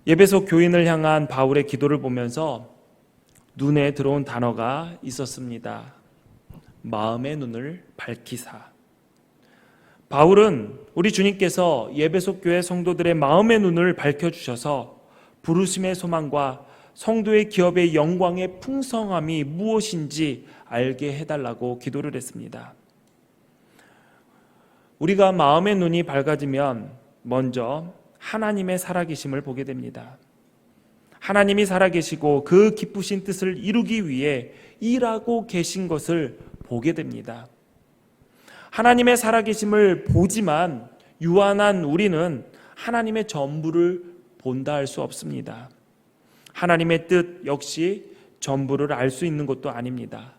에베소 교인을 향한 바울의 기도를 보면서 눈에 들어온 단어가 있었습니다. 마음의 눈을 밝히사. 바울은 우리 주님께서 에베소 교회 성도들의 마음의 눈을 밝혀주셔서 부르심의 소망과 성도의 기업의 영광의 풍성함이 무엇인지 알게 해달라고 기도를 했습니다. 우리가 마음의 눈이 밝아지면 먼저 하나님의 살아계심을 보게 됩니다. 하나님이 살아계시고 그 기쁘신 뜻을 이루기 위해 일하고 계신 것을 보게 됩니다. 하나님의 살아계심을 보지만 유한한 우리는 하나님의 전부를 본다 할 수 없습니다. 하나님의 뜻 역시 전부를 알 수 있는 것도 아닙니다.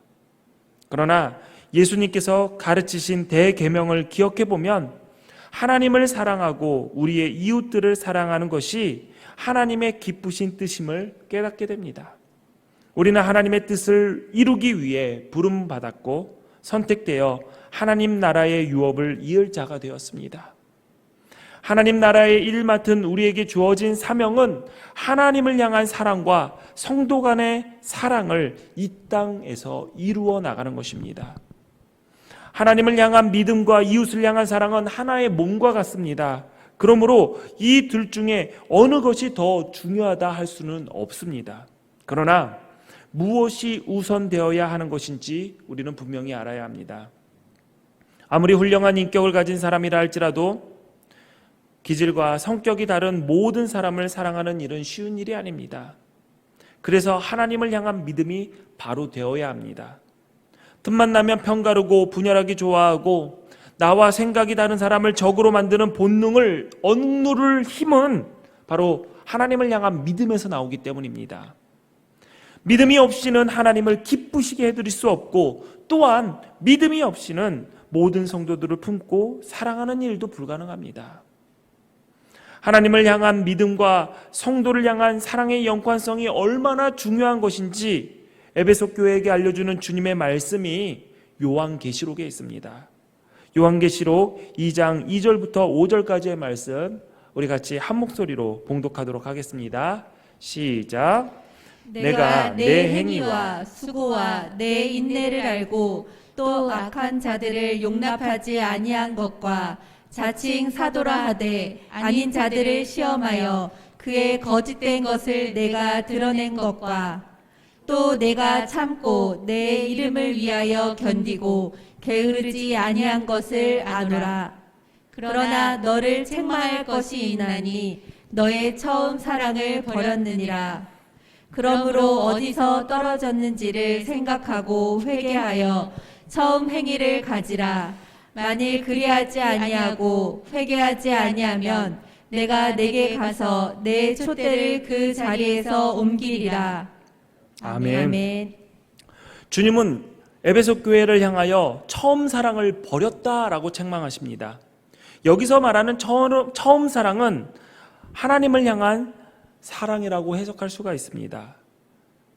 그러나 예수님께서 가르치신 대계명을 기억해 보면 하나님을 사랑하고 우리의 이웃들을 사랑하는 것이 하나님의 기쁘신 뜻임을 깨닫게 됩니다. 우리는 하나님의 뜻을 이루기 위해 부름받았고 선택되어 하나님 나라의 유업을 이을 자가 되었습니다. 하나님 나라의 일 맡은 우리에게 주어진 사명은 하나님을 향한 사랑과 성도 간의 사랑을 이 땅에서 이루어 나가는 것입니다. 하나님을 향한 믿음과 이웃을 향한 사랑은 하나의 몸과 같습니다. 그러므로 이 둘 중에 어느 것이 더 중요하다 할 수는 없습니다. 그러나 무엇이 우선되어야 하는 것인지 우리는 분명히 알아야 합니다. 아무리 훌륭한 인격을 가진 사람이라 할지라도 기질과 성격이 다른 모든 사람을 사랑하는 일은 쉬운 일이 아닙니다. 그래서 하나님을 향한 믿음이 바로 되어야 합니다. 틈만 나면 편가르고 분열하기 좋아하고 나와 생각이 다른 사람을 적으로 만드는 본능을 억누를 힘은 바로 하나님을 향한 믿음에서 나오기 때문입니다. 믿음이 없이는 하나님을 기쁘시게 해드릴 수 없고 또한 믿음이 없이는 모든 성도들을 품고 사랑하는 일도 불가능합니다. 하나님을 향한 믿음과 성도를 향한 사랑의 연관성이 얼마나 중요한 것인지 에베소 교회에게 알려주는 주님의 말씀이 요한계시록에 있습니다. 요한계시록 2장 2절부터 5절까지의 말씀 우리 같이 한 목소리로 봉독하도록 하겠습니다. 시작. 내가 내 행위와 수고와 내 인내를 알고 또 악한 자들을 용납하지 아니한 것과 자칭 사도라 하되 아닌 자들을 시험하여 그의 거짓된 것을 내가 드러낸 것과 또 내가 참고 내 이름을 위하여 견디고 게으르지 아니한 것을 아노라. 그러나 너를 책망할 것이 있나니 너의 처음 사랑을 버렸느니라. 그러므로 어디서 떨어졌는지를 생각하고 회개하여 처음 행위를 가지라. 만일 그리하지 아니하고 회개하지 아니하면 내가 내게 가서 내 촛대를 그 자리에서 옮기리라. 아멘. 아멘. 주님은 에베소 교회를 향하여 처음 사랑을 버렸다라고 책망하십니다. 여기서 말하는 처음 사랑은 하나님을 향한 사랑이라고 해석할 수가 있습니다.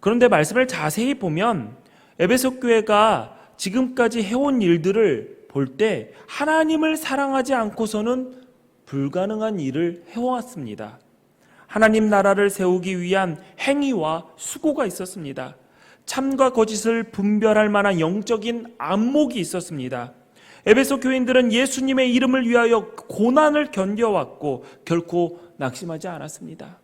그런데 말씀을 자세히 보면 에베소 교회가 지금까지 해온 일들을 볼 때 하나님을 사랑하지 않고서는 불가능한 일을 해왔습니다. 하나님 나라를 세우기 위한 행위와 수고가 있었습니다. 참과 거짓을 분별할 만한 영적인 안목이 있었습니다. 에베소 교인들은 예수님의 이름을 위하여 고난을 견뎌왔고 결코 낙심하지 않았습니다.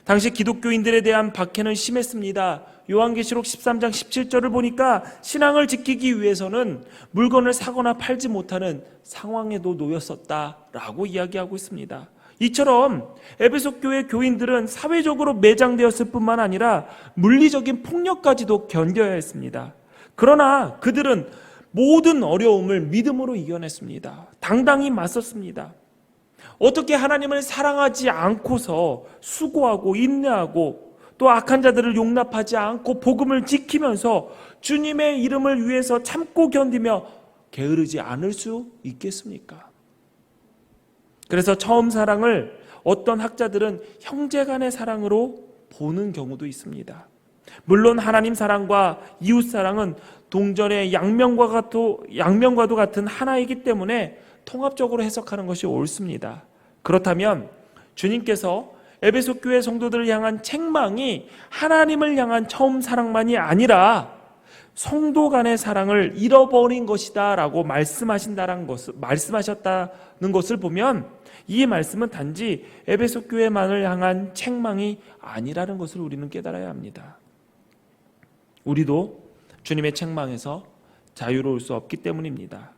당시 기독교인들에 대한 박해는 심했습니다. 요한계시록 13장 17절을 보니까 신앙을 지키기 위해서는 물건을 사거나 팔지 못하는 상황에도 놓였었다라고 이야기하고 있습니다. 이처럼 에베소 교회 교인들은 사회적으로 매장되었을 뿐만 아니라 물리적인 폭력까지도 견뎌야 했습니다. 그러나 그들은 모든 어려움을 믿음으로 이겨냈습니다. 당당히 맞섰습니다. 어떻게 하나님을 사랑하지 않고서 수고하고 인내하고 또 악한 자들을 용납하지 않고 복음을 지키면서 주님의 이름을 위해서 참고 견디며 게으르지 않을 수 있겠습니까? 그래서 처음 사랑을 어떤 학자들은 형제간의 사랑으로 보는 경우도 있습니다. 물론 하나님 사랑과 이웃 사랑은 동전의 양면과도 같은 하나이기 때문에 통합적으로 해석하는 것이 옳습니다. 그렇다면 주님께서 에베소 교회 성도들을 향한 책망이 하나님을 향한 처음 사랑만이 아니라 성도 간의 사랑을 잃어버린 것이다 라고 말씀하셨다는 것을 보면 이 말씀은 단지 에베소 교회만을 향한 책망이 아니라는 것을 우리는 깨달아야 합니다. 우리도 주님의 책망에서 자유로울 수 없기 때문입니다.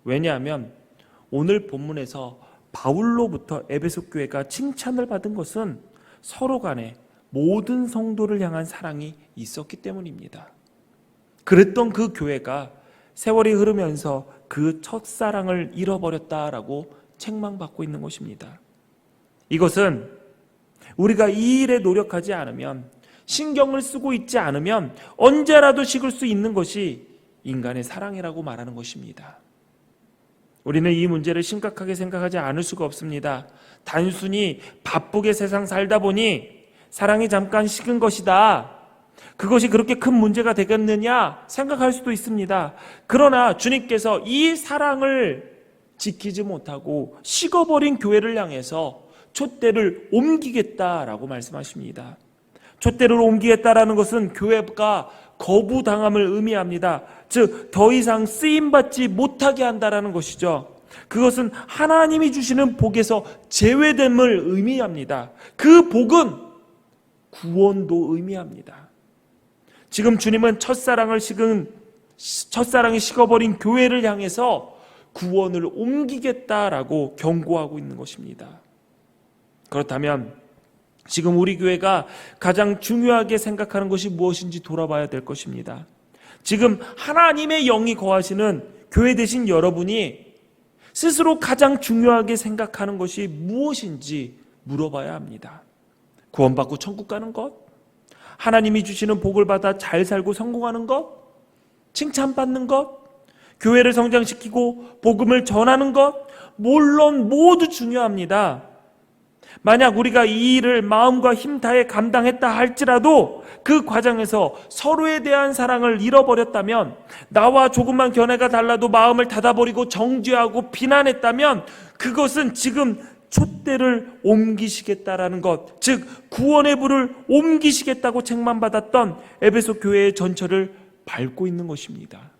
왜냐하면 오늘 본문에서 바울로부터 에베소 교회가 칭찬을 받은 것은 서로 간에 모든 성도를 향한 사랑이 있었기 때문입니다. 그랬던 그 교회가 세월이 흐르면서 그 첫사랑을 잃어버렸다라고 책망받고 있는 것입니다. 이것은 우리가 이 일에 노력하지 않으면, 신경을 쓰고 있지 않으면 언제라도 식을 수 있는 것이 인간의 사랑이라고 말하는 것입니다. 우리는 이 문제를 심각하게 생각하지 않을 수가 없습니다. 단순히 바쁘게 세상 살다 보니 사랑이 잠깐 식은 것이다, 그것이 그렇게 큰 문제가 되겠느냐 생각할 수도 있습니다. 그러나 주님께서 이 사랑을 지키지 못하고 식어버린 교회를 향해서 촛대를 옮기겠다라고 말씀하십니다. 촛대를 옮기겠다라는 것은 교회가 거부당함을 의미합니다. 즉 더 이상 쓰임받지 못하게 한다라는 것이죠. 그것은 하나님이 주시는 복에서 제외됨을 의미합니다. 그 복은 구원도 의미합니다. 지금 주님은 첫사랑이 식어버린 교회를 향해서 구원을 옮기겠다라고 경고하고 있는 것입니다. 그렇다면 지금 우리 교회가 가장 중요하게 생각하는 것이 무엇인지 돌아봐야 될 것입니다. 지금 하나님의 영이 거하시는 교회 되신 여러분이 스스로 가장 중요하게 생각하는 것이 무엇인지 물어봐야 합니다. 구원받고 천국 가는 것? 하나님이 주시는 복을 받아 잘 살고 성공하는 것? 칭찬받는 것? 교회를 성장시키고 복음을 전하는 것? 물론 모두 중요합니다. 만약 우리가 이 일을 마음과 힘 다해 감당했다 할지라도 그 과정에서 서로에 대한 사랑을 잃어버렸다면, 나와 조금만 견해가 달라도 마음을 닫아버리고 정죄하고 비난했다면 그것은 지금 촛대를 옮기시겠다라는 것, 즉 구원의 불을 옮기시겠다고 책망받았던 에베소 교회의 전철을 밟고 있는 것입니다.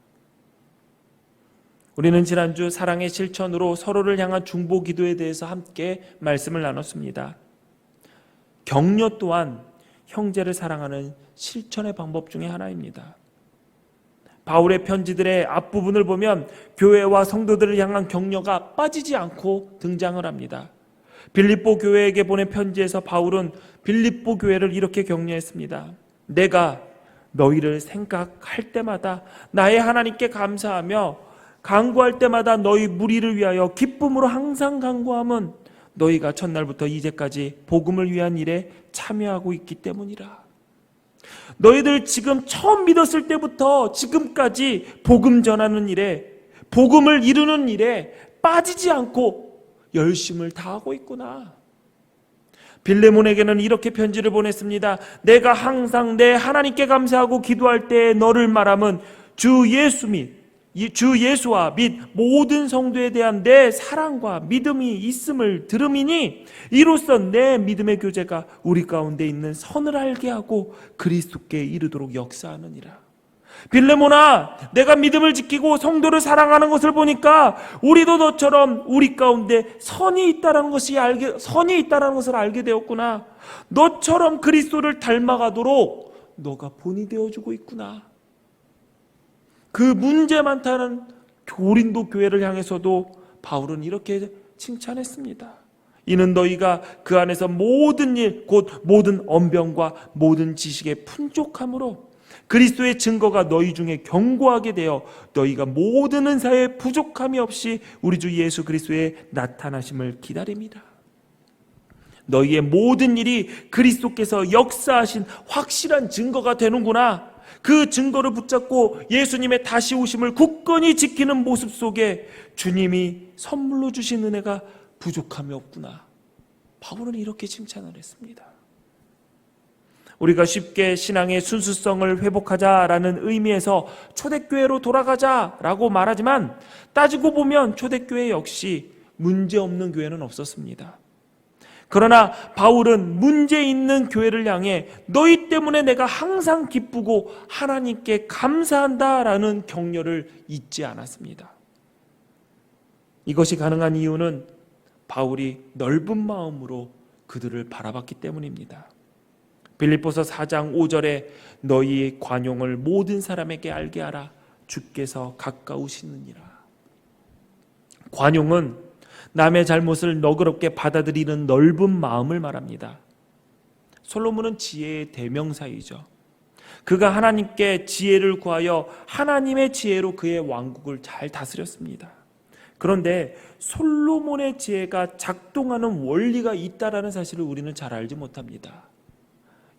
우리는 지난주 사랑의 실천으로 서로를 향한 중보 기도에 대해서 함께 말씀을 나눴습니다. 격려 또한 형제를 사랑하는 실천의 방법 중에 하나입니다. 바울의 편지들의 앞부분을 보면 교회와 성도들을 향한 격려가 빠지지 않고 등장을 합니다. 빌립보 교회에게 보낸 편지에서 바울은 빌립보 교회를 이렇게 격려했습니다. 내가 너희를 생각할 때마다 나의 하나님께 감사하며 간구할 때마다 너희 무리를 위하여 기쁨으로 항상 간구함은 너희가 첫날부터 이제까지 복음을 위한 일에 참여하고 있기 때문이라. 너희들 지금 처음 믿었을 때부터 지금까지 복음 전하는 일에, 복음을 이루는 일에 빠지지 않고 열심을 다하고 있구나. 빌레몬에게는 이렇게 편지를 보냈습니다. 내가 항상 내 하나님께 감사하고 기도할 때 너를 말함은 주 예수와 및 모든 성도에 대한 내 사랑과 믿음이 있음을 들음이니 이로써 내 믿음의 교제가 우리 가운데 있는 선을 알게 하고 그리스도께 이르도록 역사하느니라. 빌레몬아, 내가 믿음을 지키고 성도를 사랑하는 것을 보니까 우리도 너처럼 우리 가운데 선이 있다는 것을 알게 되었구나. 너처럼 그리스도를 닮아가도록 너가 본이 되어주고 있구나. 그 문제 많다는 고린도 교회를 향해서도 바울은 이렇게 칭찬했습니다. 이는 너희가 그 안에서 모든 일, 곧 모든 언변과 모든 지식의 풍족함으로 그리스도의 증거가 너희 중에 견고하게 되어 너희가 모든 은사에 부족함이 없이 우리 주 예수 그리스도의 나타나심을 기다립니다. 너희의 모든 일이 그리스도께서 역사하신 확실한 증거가 되는구나. 그 증거를 붙잡고 예수님의 다시 오심을 굳건히 지키는 모습 속에 주님이 선물로 주신 은혜가 부족함이 없구나. 바울은 이렇게 칭찬을 했습니다. 우리가 쉽게 신앙의 순수성을 회복하자라는 의미에서 초대교회로 돌아가자라고 말하지만 따지고 보면 초대교회 역시 문제없는 교회는 없었습니다. 그러나 바울은 문제 있는 교회를 향해 너희 때문에 내가 항상 기쁘고 하나님께 감사한다라는 격려를 잊지 않았습니다. 이것이 가능한 이유는 바울이 넓은 마음으로 그들을 바라봤기 때문입니다. 빌립보서 4장 5절에 너희 관용을 모든 사람에게 알게 하라. 주께서 가까우시느니라. 관용은 남의 잘못을 너그럽게 받아들이는 넓은 마음을 말합니다. 솔로몬은 지혜의 대명사이죠. 그가 하나님께 지혜를 구하여 하나님의 지혜로 그의 왕국을 잘 다스렸습니다. 그런데 솔로몬의 지혜가 작동하는 원리가 있다라는 사실을 우리는 잘 알지 못합니다.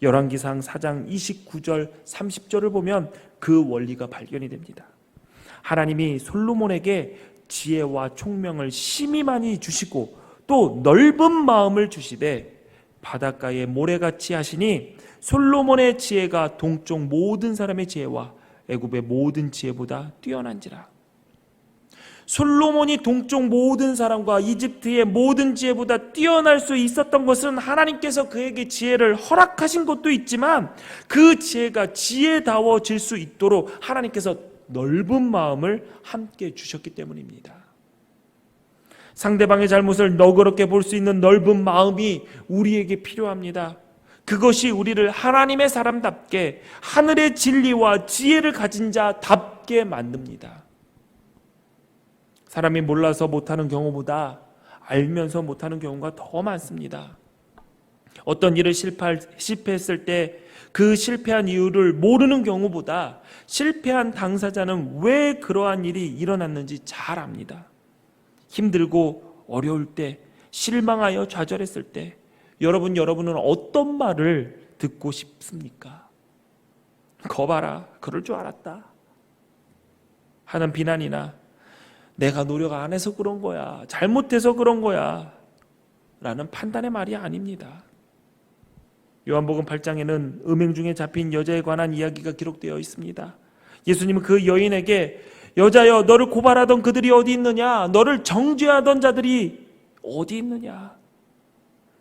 열왕기상 4장 29절 30절을 보면 그 원리가 발견이 됩니다. 하나님이 솔로몬에게 지혜와 총명을 심히 많이 주시고 또 넓은 마음을 주시되 바닷가에 모래같이 하시니 솔로몬의 지혜가 동쪽 모든 사람의 지혜와 애굽의 모든 지혜보다 뛰어난지라. 솔로몬이 동쪽 모든 사람과 이집트의 모든 지혜보다 뛰어날 수 있었던 것은 하나님께서 그에게 지혜를 허락하신 것도 있지만 그 지혜가 지혜다워질 수 있도록 하나님께서 넓은 마음을 함께 주셨기 때문입니다. 상대방의 잘못을 너그럽게 볼 수 있는 넓은 마음이 우리에게 필요합니다. 그것이 우리를 하나님의 사람답게 하늘의 진리와 지혜를 가진 자답게 만듭니다. 사람이 몰라서 못하는 경우보다 알면서 못하는 경우가 더 많습니다. 어떤 일을 실패했을 때 그 실패한 이유를 모르는 경우보다 실패한 당사자는 왜 그러한 일이 일어났는지 잘 압니다. 힘들고 어려울 때, 실망하여 좌절했을 때 여러분은 어떤 말을 듣고 싶습니까? 거봐라, 그럴 줄 알았다 하는 비난이나 내가 노력 안 해서 그런 거야, 잘못해서 그런 거야 라는 판단의 말이 아닙니다. 요한복음 8장에는 음행 중에 잡힌 여자에 관한 이야기가 기록되어 있습니다. 예수님은 그 여인에게 여자여 너를 고발하던 그들이 어디 있느냐? 너를 정죄하던 자들이 어디 있느냐?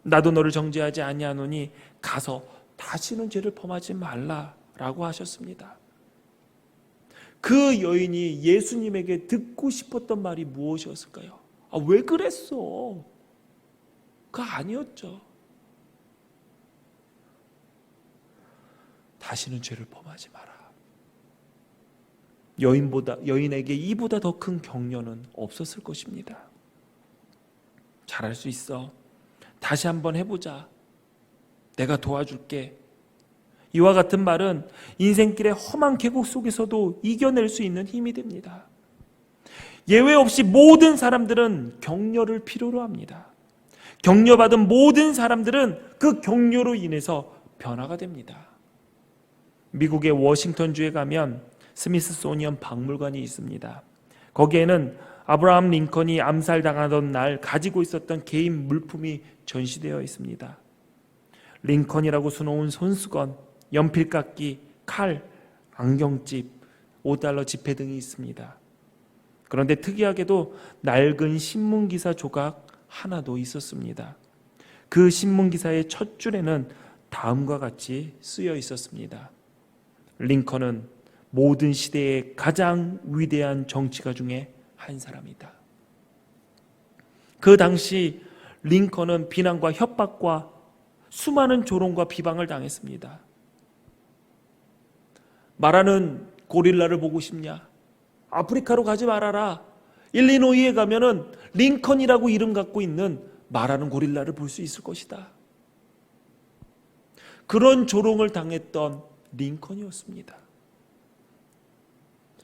나도 너를 정죄하지 아니하노니 가서 다시는 죄를 범하지 말라라고 하셨습니다. 그 여인이 예수님에게 듣고 싶었던 말이 무엇이었을까요? 왜 그랬어? 그거 아니었죠. 다시는 죄를 범하지 마라. 여인에게 이보다 더 큰 격려는 없었을 것입니다. 잘할 수 있어. 다시 한번 해보자. 내가 도와줄게. 이와 같은 말은 인생길의 험한 계곡 속에서도 이겨낼 수 있는 힘이 됩니다. 예외 없이 모든 사람들은 격려를 필요로 합니다. 격려받은 모든 사람들은 그 격려로 인해서 변화가 됩니다. 미국의 워싱턴주에 가면 스미스소니언 박물관이 있습니다. 거기에는 아브라함 링컨이 암살당하던 날 가지고 있었던 개인 물품이 전시되어 있습니다. 링컨이라고 수놓은 손수건, 연필깎이, 칼, 안경집, $5 지폐 등이 있습니다. 그런데 특이하게도 낡은 신문기사 조각 하나도 있었습니다. 그 신문기사의 첫 줄에는 다음과 같이 쓰여 있었습니다. 링컨은 모든 시대의 가장 위대한 정치가 중에 한 사람이다. 그 당시 링컨은 비난과 협박과 수많은 조롱과 비방을 당했습니다. 말하는 고릴라를 보고 싶냐? 아프리카로 가지 말아라. 일리노이에 가면은 링컨이라고 이름 갖고 있는 말하는 고릴라를 볼 수 있을 것이다. 그런 조롱을 당했던 링컨이었습니다.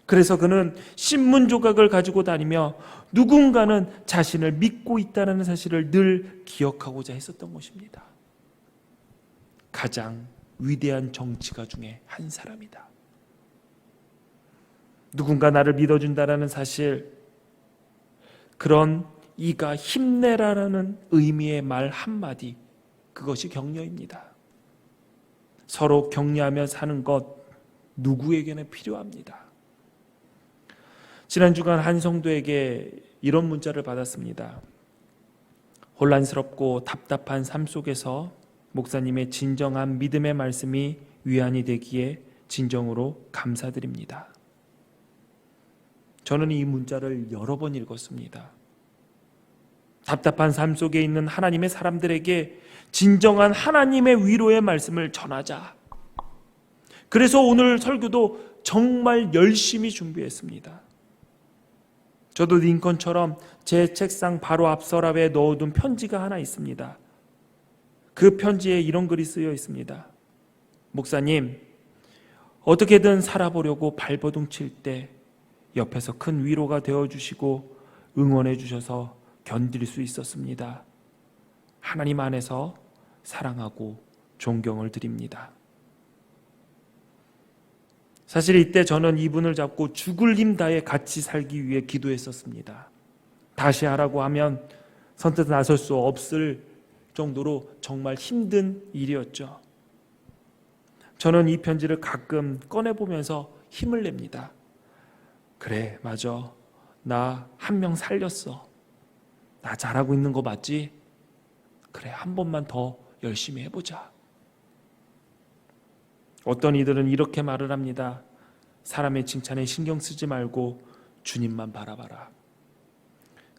그래서 그는 신문 조각을 가지고 다니며 누군가는 자신을 믿고 있다는 사실을 늘 기억하고자 했었던 것입니다. 가장 위대한 정치가 중에 한 사람이다. 누군가 나를 믿어준다는 사실, 그런 이가 힘내라라는 의미의 말 한마디, 그것이 격려입니다. 서로 격려하며 사는 것 누구에게나 필요합니다. 지난 주간 한 성도에게 이런 문자를 받았습니다. 혼란스럽고 답답한 삶 속에서 목사님의 진정한 믿음의 말씀이 위안이 되기에 진정으로 감사드립니다. 저는 이 문자를 여러 번 읽었습니다. 답답한 삶 속에 있는 하나님의 사람들에게 진정한 하나님의 위로의 말씀을 전하자. 그래서 오늘 설교도 정말 열심히 준비했습니다. 저도 링컨처럼 제 책상 바로 앞 서랍에 넣어둔 편지가 하나 있습니다. 그 편지에 이런 글이 쓰여 있습니다. 목사님, 어떻게든 살아보려고 발버둥 칠 때 옆에서 큰 위로가 되어주시고 응원해 주셔서 견딜 수 있었습니다. 하나님 안에서 사랑하고 존경을 드립니다. 사실 이때 저는 이분을 잡고 죽을 힘 다해 같이 살기 위해 기도했었습니다. 다시 하라고 하면 선뜻 나설 수 없을 정도로 정말 힘든 일이었죠. 저는 이 편지를 가끔 꺼내보면서 힘을 냅니다. 그래, 맞아. 나 한 명 살렸어. 나 잘하고 있는 거 맞지? 그래, 한 번만 더 열심히 해보자. 어떤 이들은 이렇게 말을 합니다. 사람의 칭찬에 신경 쓰지 말고 주님만 바라봐라.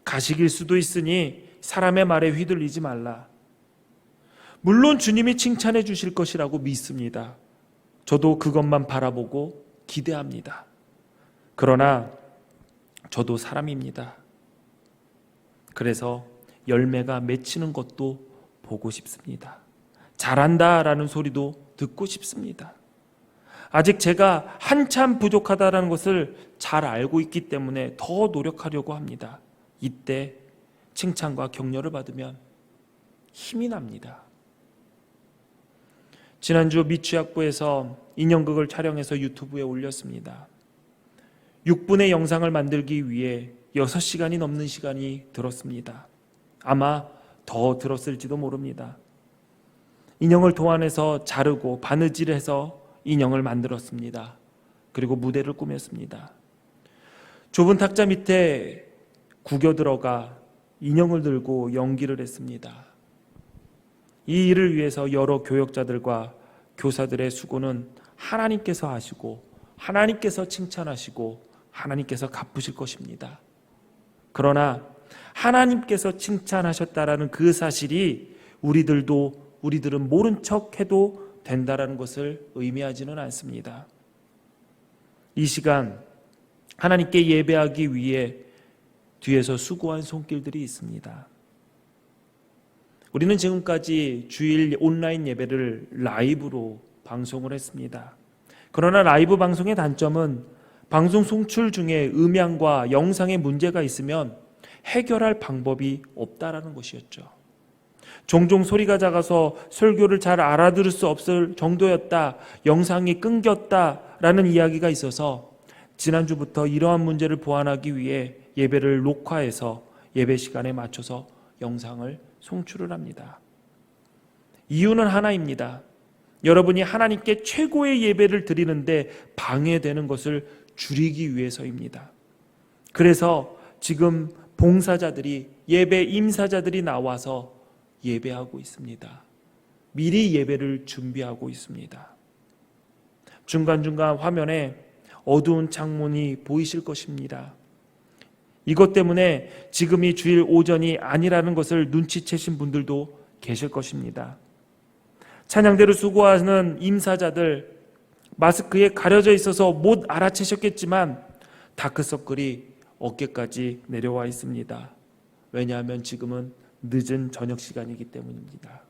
가식일 수도 있으니 사람의 말에 휘둘리지 말라. 물론 주님이 칭찬해 주실 것이라고 믿습니다. 저도 그것만 바라보고 기대합니다. 그러나 저도 사람입니다. 그래서 열매가 맺히는 것도 보고 싶습니다. 잘한다라는 소리도 듣고 싶습니다. 아직 제가 한참 부족하다는 것을 잘 알고 있기 때문에 더 노력하려고 합니다. 이때 칭찬과 격려를 받으면 힘이 납니다. 지난주 미취학부에서 인형극을 촬영해서 유튜브에 올렸습니다. 6분의 영상을 만들기 위해 6시간이 넘는 시간이 들었습니다. 아마 더 들었을지도 모릅니다. 인형을 도안해서 자르고 바느질해서 인형을 만들었습니다. 그리고 무대를 꾸몄습니다. 좁은 탁자 밑에 구겨 들어가 인형을 들고 연기를 했습니다. 이 일을 위해서 여러 교역자들과 교사들의 수고는 하나님께서 하시고 하나님께서 칭찬하시고 하나님께서 갚으실 것입니다. 그러나 하나님께서 칭찬하셨다라는 그 사실이 우리들은 모른 척 해도 된다라는 것을 의미하지는 않습니다. 이 시간 하나님께 예배하기 위해 뒤에서 수고한 손길들이 있습니다. 우리는 지금까지 주일 온라인 예배를 라이브로 방송을 했습니다. 그러나 라이브 방송의 단점은 방송 송출 중에 음향과 영상에 문제가 있으면 해결할 방법이 없다라는 것이었죠. 종종 소리가 작아서 설교를 잘 알아들을 수 없을 정도였다, 영상이 끊겼다라는 이야기가 있어서 지난주부터 이러한 문제를 보완하기 위해 예배를 녹화해서 예배 시간에 맞춰서 영상을 송출을 합니다. 이유는 하나입니다. 여러분이 하나님께 최고의 예배를 드리는데 방해되는 것을 줄이기 위해서입니다. 그래서 지금 봉사자들이, 예배 임사자들이 나와서 예배하고 있습니다. 미리 예배를 준비하고 있습니다. 중간중간 화면에 어두운 창문이 보이실 것입니다. 이것 때문에 지금이 주일 오전이 아니라는 것을 눈치채신 분들도 계실 것입니다. 찬양대로 수고하는 임사자들, 마스크에 가려져 있어서 못 알아채셨겠지만 다크서클이 어깨까지 내려와 있습니다. 왜냐하면 지금은 늦은 저녁 시간이기 때문입니다.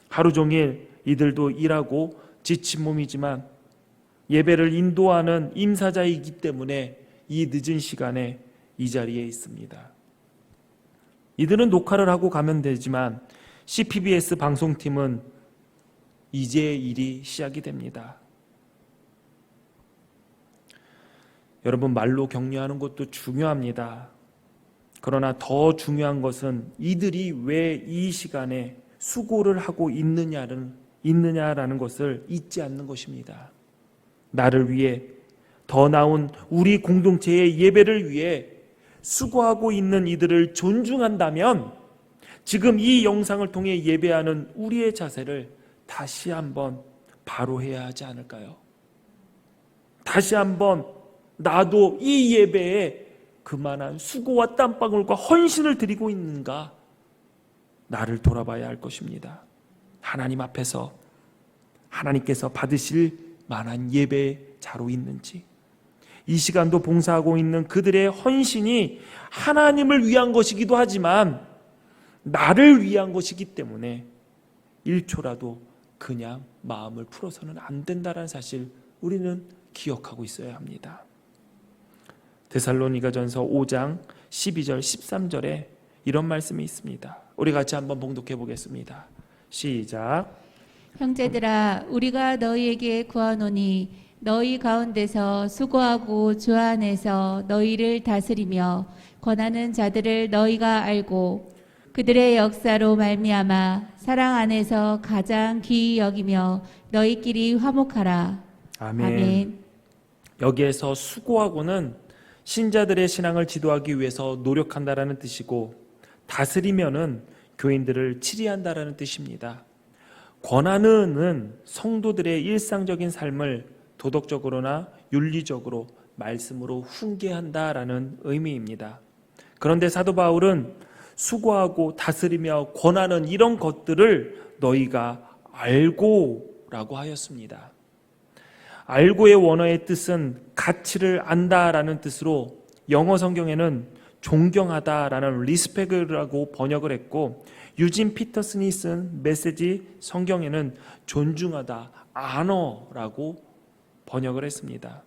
하루 종일 이들도 일하고 지친 몸이지만 예배를 인도하는 임사자이기 때문에 이 늦은 시간에 이 자리에 있습니다. 이들은 녹화를 하고 가면 되지만 CPBS 방송팀은 이제 일이 시작이 됩니다. 여러분, 말로 격려하는 것도 중요합니다. 그러나 더 중요한 것은 이들이 왜 이 시간에 수고를 하고 있느냐라는 것을 잊지 않는 것입니다. 나를 위해, 더 나은 우리 공동체의 예배를 위해 수고하고 있는 이들을 존중한다면 지금 이 영상을 통해 예배하는 우리의 자세를 다시 한번 바로해야 하지 않을까요? 다시 한번 나도 이 예배에 그만한 수고와 땀방울과 헌신을 드리고 있는가, 나를 돌아봐야 할 것입니다. 하나님 앞에서 하나님께서 받으실 만한 예배자로 있는지, 이 시간도 봉사하고 있는 그들의 헌신이 하나님을 위한 것이기도 하지만 나를 위한 것이기 때문에 1초라도 그냥 마음을 풀어서는 안 된다는 사실 우리는 기억하고 있어야 합니다. 데살로니가전서 5장 12절 13절에 이런 말씀이 있습니다. 우리 같이 한번 봉독해 보겠습니다. 시작. 형제들아, 우리가 너희에게 구하노니 너희 가운데서 수고하고 주 안에서 너희를 다스리며 권하는 자들을 너희가 알고 그들의 역사로 말미암아 사랑 안에서 가장 귀히 여기며 너희끼리 화목하라. 아멘. 아멘. 여기에서 수고하고는 신자들의 신앙을 지도하기 위해서 노력한다라는 뜻이고, 다스리면은 교인들을 치리한다라는 뜻입니다. 권하는은 성도들의 일상적인 삶을 도덕적으로나 윤리적으로 말씀으로 훈계한다라는 의미입니다. 그런데 사도 바울은 수고하고 다스리며 권하는 이런 것들을 너희가 알고라고 하였습니다. 알고의 원어의 뜻은 가치를 안다라는 뜻으로 영어 성경에는 존경하다라는 리스펙이라고 번역을 했고, 유진 피터슨이 쓴 메시지 성경에는 존중하다, 아너라고 번역을 했습니다.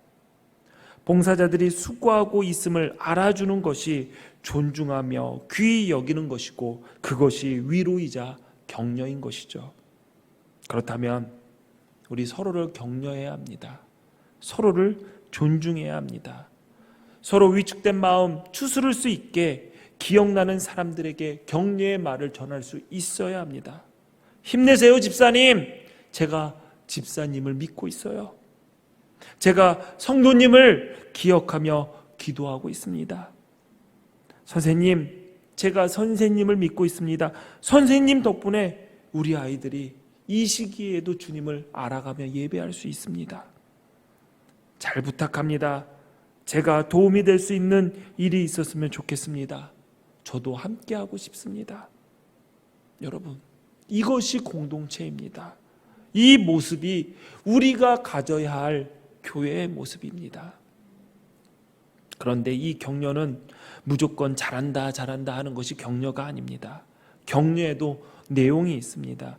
봉사자들이 수고하고 있음을 알아주는 것이 존중하며 귀히 여기는 것이고, 그것이 위로이자 격려인 것이죠. 그렇다면 우리 서로를 격려해야 합니다. 서로를 존중해야 합니다. 서로 위축된 마음 추스를 수 있게 기억나는 사람들에게 격려의 말을 전할 수 있어야 합니다. 힘내세요, 집사님. 제가 집사님을 믿고 있어요. 제가 성도님을 기억하며 기도하고 있습니다. 선생님, 제가 선생님을 믿고 있습니다. 선생님 덕분에 우리 아이들이 이 시기에도 주님을 알아가며 예배할 수 있습니다. 잘 부탁합니다. 제가 도움이 될 수 있는 일이 있었으면 좋겠습니다. 저도 함께하고 싶습니다. 여러분, 이것이 공동체입니다. 이 모습이 우리가 가져야 할 교회의 모습입니다. 그런데 이 격려는 무조건 잘한다 하는 것이 격려가 아닙니다. 격려에도 내용이 있습니다.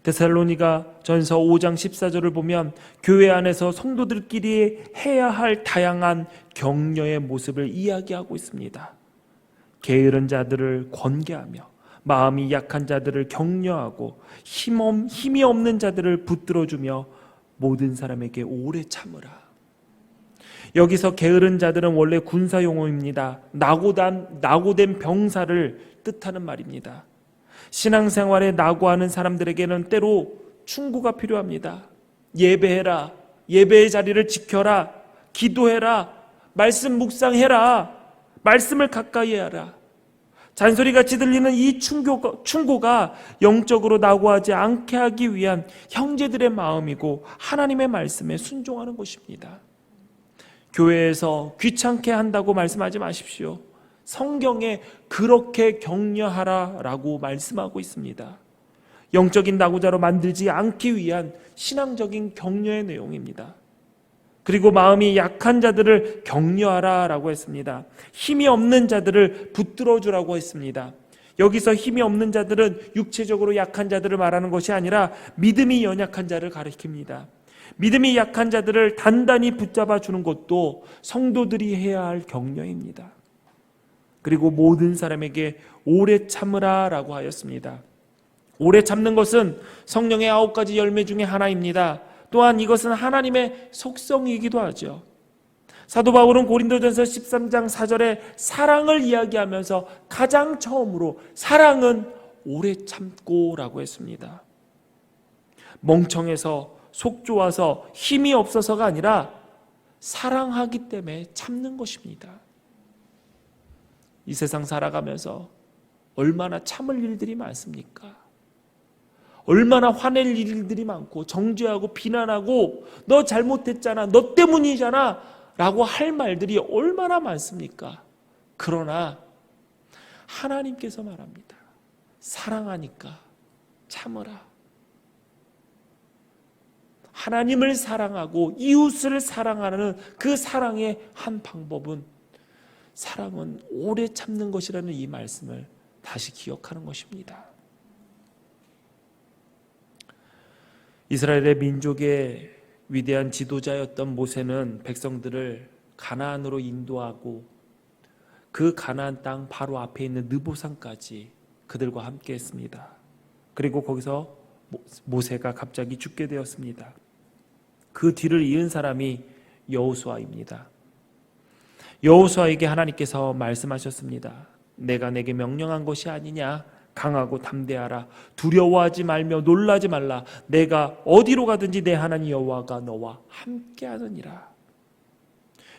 데살로니가 전서 5장 14절을 보면 교회 안에서 성도들끼리 해야 할 다양한 격려의 모습을 이야기하고 있습니다. 게으른 자들을 권계하며 마음이 약한 자들을 격려하고 힘이 없는 자들을 붙들어주며 모든 사람에게 오래 참으라. 여기서 게으른 자들은 원래 군사 용어입니다. 낙오된 병사를 뜻하는 말입니다. 신앙생활에 낙오하는 사람들에게는 때로 충고가 필요합니다. 예배해라. 예배의 자리를 지켜라. 기도해라. 말씀 묵상해라. 말씀을 가까이 하라. 잔소리같이 들리는 이 충고가 영적으로 낙오하지 않게 하기 위한 형제들의 마음이고 하나님의 말씀에 순종하는 것입니다. 교회에서 귀찮게 한다고 말씀하지 마십시오. 성경에 그렇게 격려하라라고 말씀하고 있습니다. 영적인 낙오자로 만들지 않기 위한 신앙적인 격려의 내용입니다. 그리고 마음이 약한 자들을 격려하라라고 했습니다. 힘이 없는 자들을 붙들어주라고 했습니다. 여기서 힘이 없는 자들은 육체적으로 약한 자들을 말하는 것이 아니라 믿음이 연약한 자를 가리킵니다. 믿음이 약한 자들을 단단히 붙잡아 주는 것도 성도들이 해야 할 격려입니다. 그리고 모든 사람에게 오래 참으라 라고 하였습니다. 오래 참는 것은 성령의 9가지 열매 중에 하나입니다. 또한 이것은 하나님의 속성이기도 하죠. 사도 바울은 고린도전서 13장 4절에 사랑을 이야기하면서 가장 처음으로 사랑은 오래 참고 라고 했습니다. 멍청해서 속 좋아서 힘이 없어서가 아니라 사랑하기 때문에 참는 것입니다. 이 세상 살아가면서 얼마나 참을 일들이 많습니까? 얼마나 화낼 일들이 많고 정죄하고 비난하고 너 잘못했잖아, 너 때문이잖아 라고 할 말들이 얼마나 많습니까? 그러나 하나님께서 말합니다. 사랑하니까 참으라. 하나님을 사랑하고 이웃을 사랑하는 그 사랑의 한 방법은, 사랑은 오래 참는 것이라는 이 말씀을 다시 기억하는 것입니다. 이스라엘의 민족의 위대한 지도자였던 모세는 백성들을 가나안으로 인도하고 그 가나안 땅 바로 앞에 있는 느보산까지 그들과 함께 했습니다. 그리고 거기서 모세가 갑자기 죽게 되었습니다. 그 뒤를 이은 사람이 여호수아입니다. 여호수아에게 하나님께서 말씀하셨습니다. 내가 내게 명령한 것이 아니냐? 강하고 담대하라. 두려워하지 말며 놀라지 말라. 내가 어디로 가든지 내 하나님 여호와가 너와 함께하느니라.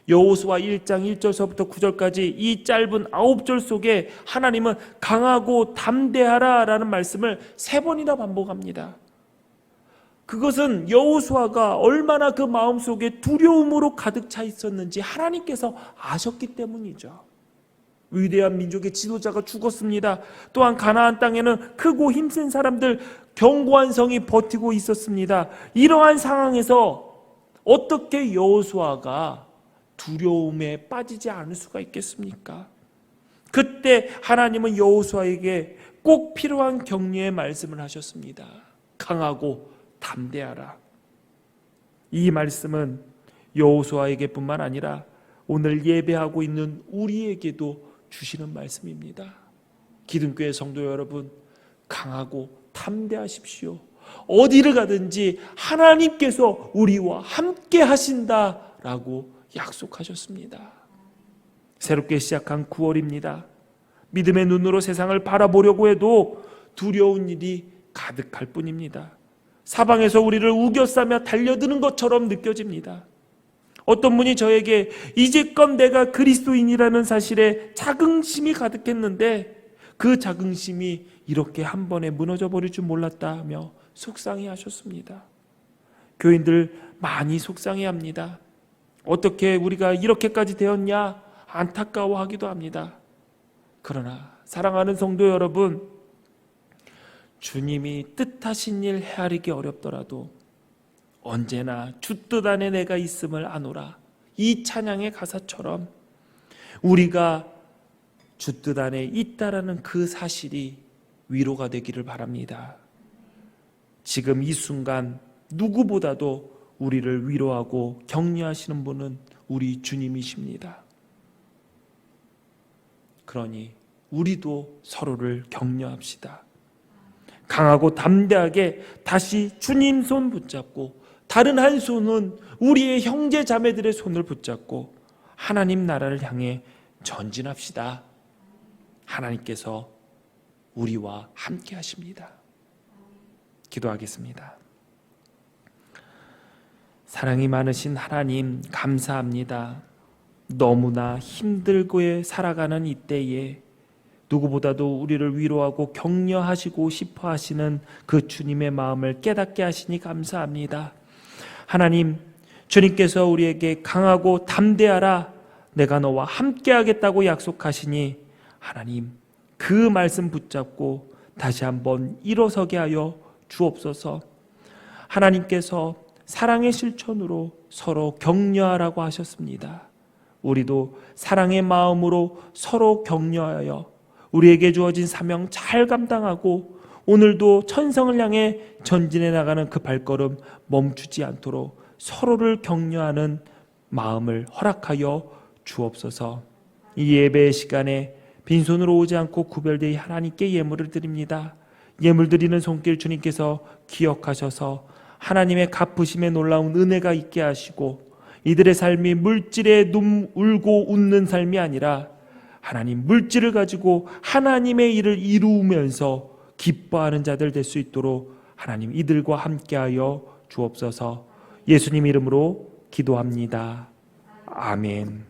여호수아 1장 1절서부터 9절까지 이 짧은 9절 속에 하나님은 강하고 담대하라 라는 말씀을 3번이나 반복합니다. 그것은 여호수아가 얼마나 그 마음속에 두려움으로 가득 차 있었는지 하나님께서 아셨기 때문이죠. 위대한 민족의 지도자가 죽었습니다. 또한 가나안 땅에는 크고 힘센 사람들, 견고한 성이 버티고 있었습니다. 이러한 상황에서 어떻게 여호수아가 두려움에 빠지지 않을 수가 있겠습니까? 그때 하나님은 여호수아에게 꼭 필요한 격려의 말씀을 하셨습니다. 강하고 담대하라. 이 말씀은 여호수아에게뿐만 아니라 오늘 예배하고 있는 우리에게도 주시는 말씀입니다. 기둥교회 성도 여러분, 강하고 담대하십시오. 어디를 가든지 하나님께서 우리와 함께 하신다라고 약속하셨습니다. 새롭게 시작한 9월입니다. 믿음의 눈으로 세상을 바라보려고 해도 두려운 일이 가득할 뿐입니다. 사방에서 우리를 우겨싸며 달려드는 것처럼 느껴집니다. 어떤 분이 저에게 이제껏 내가 그리스도인이라는 사실에 자긍심이 가득했는데 그 자긍심이 이렇게 한 번에 무너져 버릴 줄 몰랐다며 속상해하셨습니다. 교인들 많이 속상해합니다. 어떻게 우리가 이렇게까지 되었냐 안타까워하기도 합니다. 그러나 사랑하는 성도 여러분, 주님이 뜻하신 일 헤아리기 어렵더라도 언제나 주 뜻 안에 내가 있음을 아노라, 이 찬양의 가사처럼 우리가 주 뜻 안에 있다라는 그 사실이 위로가 되기를 바랍니다. 지금 이 순간 누구보다도 우리를 위로하고 격려하시는 분은 우리 주님이십니다. 그러니 우리도 서로를 격려합시다. 강하고 담대하게 다시 주님 손 붙잡고 다른 한 손은 우리의 형제 자매들의 손을 붙잡고 하나님 나라를 향해 전진합시다. 하나님께서 우리와 함께 하십니다. 기도하겠습니다. 사랑이 많으신 하나님, 감사합니다. 너무나 힘들고 살아가는 이때에 누구보다도 우리를 위로하고 격려하시고 싶어 하시는 그 주님의 마음을 깨닫게 하시니 감사합니다. 하나님, 주님께서 우리에게 강하고 담대하라, 내가 너와 함께 하겠다고 약속하시니 하나님, 그 말씀 붙잡고 다시 한번 일어서게 하여 주옵소서. 하나님께서 사랑의 실천으로 서로 격려하라고 하셨습니다. 우리도 사랑의 마음으로 서로 격려하여 우리에게 주어진 사명 잘 감당하고 오늘도 천성을 향해 전진해 나가는 그 발걸음 멈추지 않도록 서로를 격려하는 마음을 허락하여 주옵소서. 이 예배의 시간에 빈손으로 오지 않고 구별되이 하나님께 예물을 드립니다. 예물 드리는 손길 주님께서 기억하셔서 하나님의 갚으심에 놀라운 은혜가 있게 하시고 이들의 삶이 물질에 울고 웃는 삶이 아니라 하나님 물질을 가지고 하나님의 일을 이루면서 기뻐하는 자들 될 수 있도록 하나님 이들과 함께하여 주옵소서. 예수님 이름으로 기도합니다. 아멘.